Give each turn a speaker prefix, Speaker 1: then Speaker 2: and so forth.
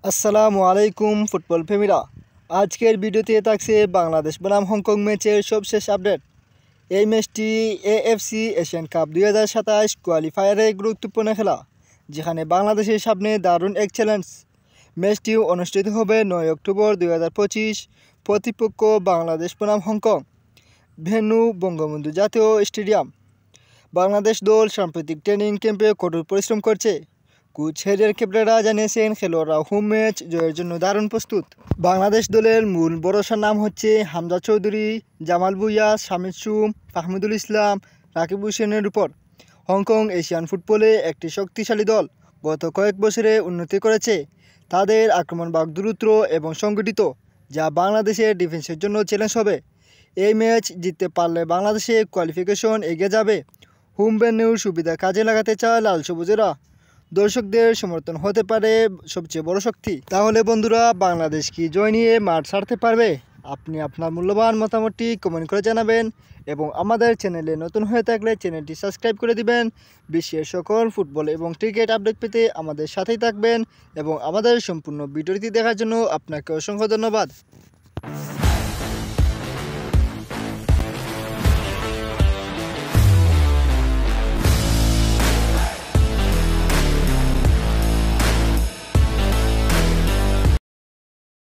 Speaker 1: আসসালামু আলাইকুম ফুটবল প্রেমীরা। আজকের ভিডিওতে থাকছে বাংলাদেশ বনাম হংকং ম্যাচের সবশেষ আপডেট। এই ম্যাচটি এএফসি এশিয়ান কাপ 2027 কোয়ালিফায়ারে গুরুত্বপূর্ণ খেলা, যেখানে বাংলাদেশের সামনে দারুণ এক চ্যালেঞ্জ। ম্যাচটি অনুষ্ঠিত হবে 9 অক্টোবর 2025। প্রতিপক্ষ বাংলাদেশ বনাম হংকং। ভেন্যু বঙ্গবন্ধু জাতীয় স্টেডিয়াম। বাংলাদেশ দল সাম্প্রতিক ট্রেনিং ক্যাম্পে কঠোর পরিশ্রম করছে। কোচ হেডের ক্যাপ্টেনরা জানিয়েছেন খেলোয়াড়রা হোম ম্যাচ জয়ের জন্য দারুণ প্রস্তুত। বাংলাদেশ দলের মূল ভরসার নাম হচ্ছে হামজা চৌধুরী, জামাল ভুঁইয়া, শামিদ সুম, ফাহমিদুল ইসলাম, রাকিব হোসেনের উপর। হংকং এশিয়ান ফুটবলে একটি শক্তিশালী দল। গত কয়েক বছরে উন্নতি করেছে। তাদের আক্রমণভাগ দ্রুত এবং সংগঠিত, যা বাংলাদেশের ডিফেন্সের জন্য চ্যালেঞ্জ হবে। এই ম্যাচ জিততে পারলে বাংলাদেশে কোয়ালিফিকেশন এগিয়ে যাবে। হোম ভেন্যুর সুবিধা কাজে লাগাতে চায় লাল সবুজেরা। দর্শকদের সমর্থন হতে পারে সবচেয়ে বড় শক্তি। তাহলে বন্ধুরা, বাংলাদেশ কি জয় নিয়ে মাঠ ছাড়তে পারবে? আপনি আপনার মূল্যবান মতামতটি কমেন্ট করে জানাবেন এবং আমাদের চ্যানেলে নতুন হয়ে থাকলে চ্যানেলটি সাবস্ক্রাইব করে দিবেন। বিশ্বের সকল ফুটবল এবং ক্রিকেট আপডেট পেতে আমাদের সাথেই থাকবেন এবং আমাদের সম্পূর্ণ ভিডিওটি দেখার জন্য আপনাকে অসংখ্য ধন্যবাদ।